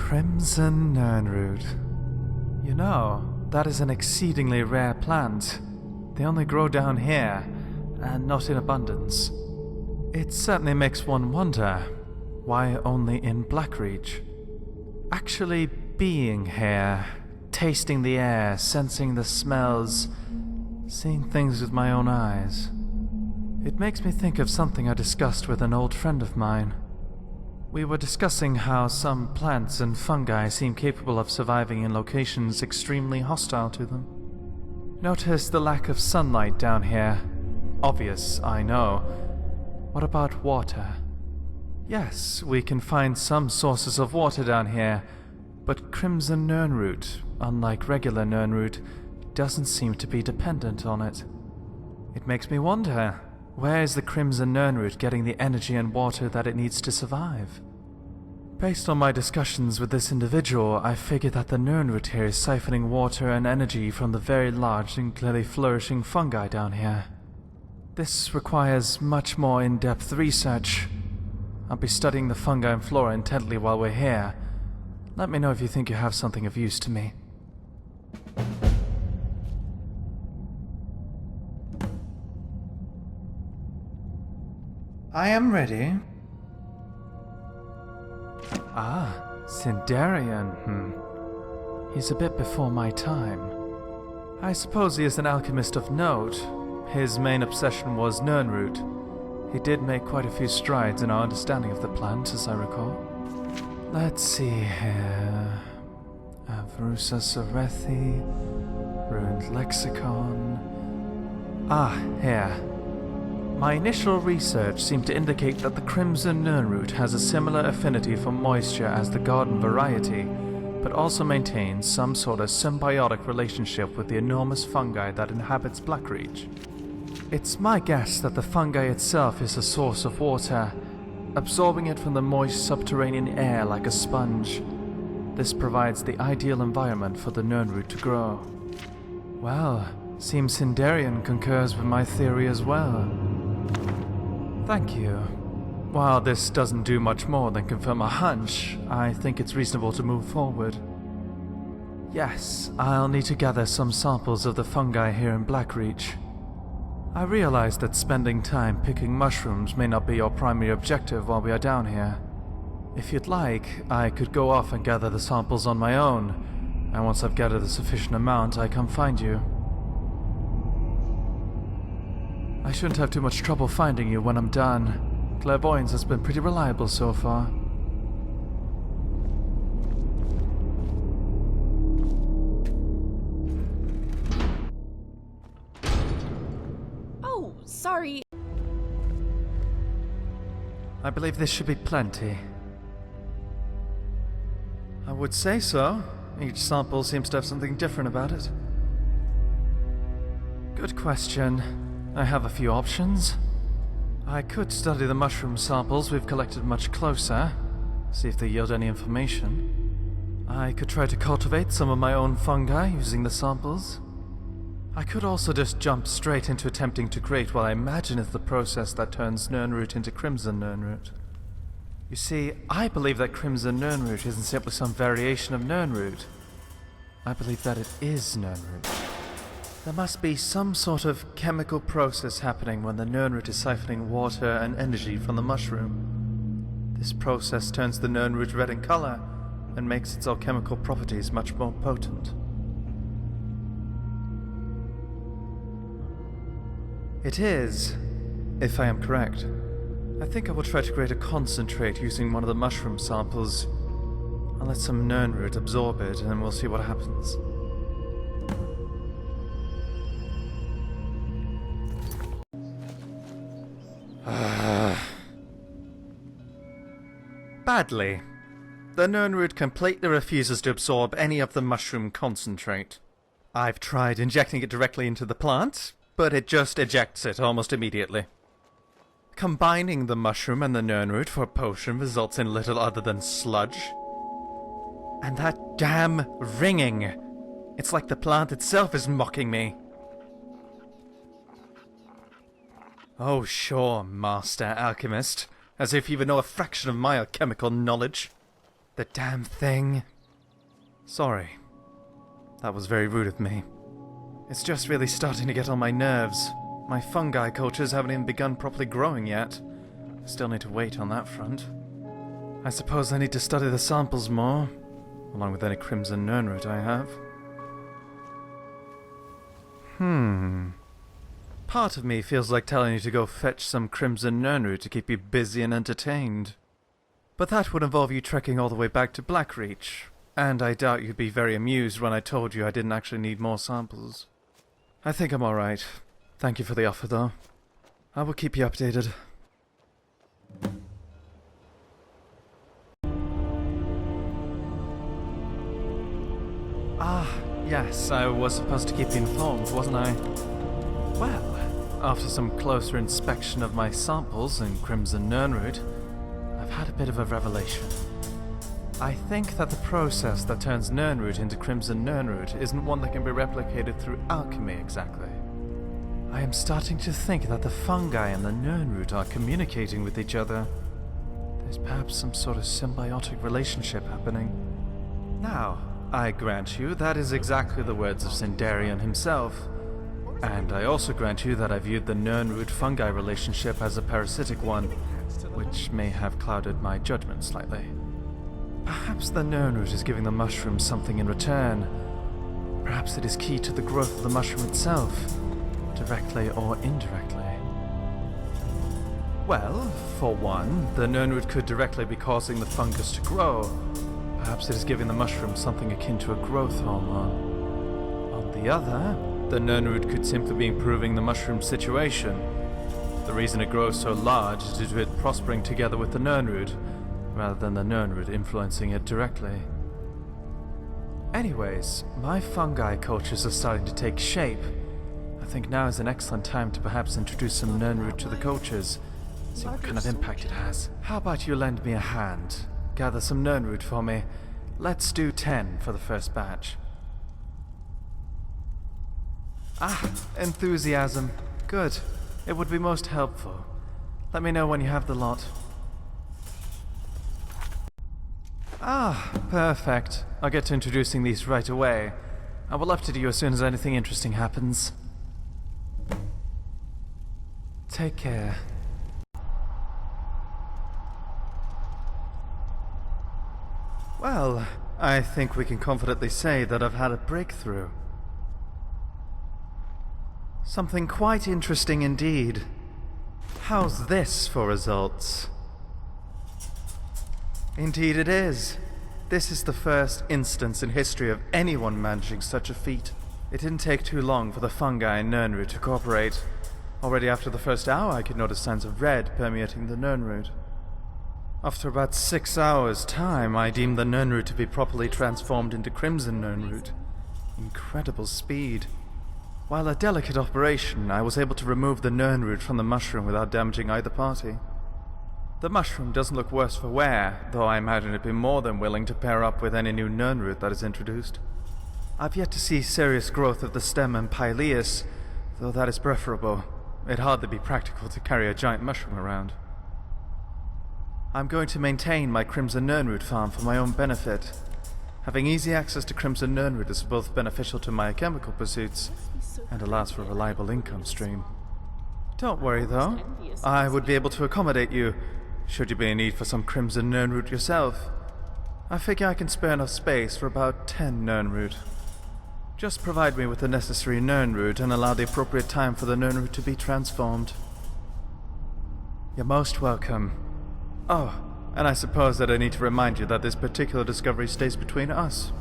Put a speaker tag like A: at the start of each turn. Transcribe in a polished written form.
A: Crimson Nirnroot. You know, that is an exceedingly rare plant. They only grow down here, and not in abundance. It certainly makes one wonder, why only in Blackreach? Actually being here, tasting the air, sensing the smells, seeing things with my own eyes. It makes me think of something I discussed with an old friend of mine. We were discussing how some plants and fungi seem capable of surviving in locations extremely hostile to them. Notice the lack of sunlight down here. Obvious, I know. What about water? Yes, we can find some sources of water down here, but Crimson Nirnroot, unlike regular Nirnroot, doesn't seem to be dependent on it. It makes me wonder, where is the Crimson Nirnroot getting the energy and water that it needs to survive? Based on my discussions with this individual, I figured that the Nirnroot here is siphoning water and energy from the very large and clearly flourishing fungi down here. This requires much more in-depth research. I'll be studying the fungi and flora intently while we're here. Let me know if you think you have something of use to me. I am ready. Ah, Sinderion. He's a bit before my time. I suppose he is an alchemist of note. His main obsession was Nirnroot. He did make quite a few strides in our understanding of the plant, as I recall. Let's see here. Avrusa Sarethi, Ruined Lexicon. Ah, here. My initial research seemed to indicate that the Crimson Nirnroot has a similar affinity for moisture as the garden variety, but also maintains some sort of symbiotic relationship with the enormous fungi that inhabits Blackreach. It's my guess that the fungi itself is a source of water, absorbing it from the moist subterranean air like a sponge. This provides the ideal environment for the Nirnroot to grow. Well, seems Sinderion concurs with my theory as well. Thank you. While this doesn't do much more than confirm a hunch, I think it's reasonable to move forward. Yes, I'll need to gather some samples of the fungi here in Blackreach. I realize that spending time picking mushrooms may not be your primary objective while we are down here. If you'd like, I could go off and gather the samples on my own, and once I've gathered a sufficient amount, I come find you. I shouldn't have too much trouble finding you when I'm done. Clairvoyance has been pretty reliable so far.
B: Oh, sorry.
A: I believe this should be plenty. I would say so. Each sample seems to have something different about it. Good question. I have a few options. I could study the mushroom samples we've collected much closer, see if they yield any information. I could try to cultivate some of my own fungi using the samples. I could also just jump straight into attempting to create what I imagine is the process that turns Nirnroot into Crimson Nirnroot. You see, I believe that Crimson Nirnroot isn't simply some variation of Nirnroot. I believe that it is Nirnroot. There must be some sort of chemical process happening when the Nirnroot is siphoning water and energy from the mushroom. This process turns the Nirnroot red in color and makes its alchemical properties much more potent. It is, if I am correct. I think I will try to create a concentrate using one of the mushroom samples. I'll let some Nirnroot absorb it and we'll see what happens. Badly. The Nirnroot completely refuses to absorb any of the mushroom concentrate. I've tried injecting it directly into the plant, but it just ejects it almost immediately. Combining the mushroom and the Nirnroot for a potion results in little other than sludge. And that damn ringing! It's like the plant itself is mocking me. Oh sure, Master Alchemist. As if you even know a fraction of my alchemical knowledge. The damn thing. Sorry. That was very rude of me. It's just really starting to get on my nerves. My fungi cultures haven't even begun properly growing yet. I still need to wait on that front. I suppose I need to study the samples more, along with any crimson Nirnroot I have. Part of me feels like telling you to go fetch some crimson Nirnroot to keep you busy and entertained. But that would involve you trekking all the way back to Blackreach, and I doubt you'd be very amused when I told you I didn't actually need more samples. I think I'm alright. Thank you for the offer, though. I will keep you updated. Ah, yes, I was supposed to keep you informed, wasn't I? Well, after some closer inspection of my samples in Crimson Nirnroot, I've had a bit of a revelation. I think that the process that turns Nirnroot into Crimson Nirnroot isn't one that can be replicated through alchemy exactly. I am starting to think that the fungi and the Nirnroot are communicating with each other. There's perhaps some sort of symbiotic relationship happening. Now, I grant you that is exactly the words of Sinderion himself. And I also grant you that I viewed the Nirnroot-fungi relationship as a parasitic one, which may have clouded my judgment slightly. Perhaps the Nirnroot is giving the mushroom something in return. Perhaps it is key to the growth of the mushroom itself, directly or indirectly. Well, for one, the Nirnroot could directly be causing the fungus to grow. Perhaps it is giving the mushroom something akin to a growth hormone. On the other, the Nirnroot could simply be improving the mushroom's situation. The reason it grows so large is due to it prospering together with the Nirnroot, rather than the Nirnroot influencing it directly. Anyways, my fungi cultures are starting to take shape. I think now is an excellent time to perhaps introduce some Nirnroot to the cultures, see what kind of impact it has. How about you lend me a hand? Gather some Nirnroot for me. Let's do 10 for the first batch. Ah, enthusiasm. Good. It would be most helpful. Let me know when you have the lot. Ah, perfect. I'll get to introducing these right away. I will update you as soon as anything interesting happens. Take care. Well, I think we can confidently say that I've had a breakthrough. Something quite interesting indeed. How's this for results? Indeed it is. This is the first instance in history of anyone managing such a feat. It didn't take too long for the fungi and Nirnroot to cooperate. Already after the first hour I could notice signs of red permeating the Nirnroot. After about 6 hours' time, I deemed the Nirnroot to be properly transformed into Crimson Nirnroot. Incredible speed. While a delicate operation, I was able to remove the Nirnroot from the mushroom without damaging either party. The mushroom doesn't look worse for wear, though I imagine it'd be more than willing to pair up with any new Nirnroot that is introduced. I've yet to see serious growth of the stem and pileus, though that is preferable. It'd hardly be practical to carry a giant mushroom around. I'm going to maintain my Crimson Nirnroot farm for my own benefit. Having easy access to Crimson Nirnroot is both beneficial to my chemical pursuits and allows for a reliable income stream. Don't worry though, I would be able to accommodate you, should you be in need for some Crimson Nirnroot yourself. I figure I can spare enough space for about 10 Nirnroot. Just provide me with the necessary Nirnroot and allow the appropriate time for the Nirnroot to be transformed. You're most welcome. Oh, and I suppose that I need to remind you that this particular discovery stays between us,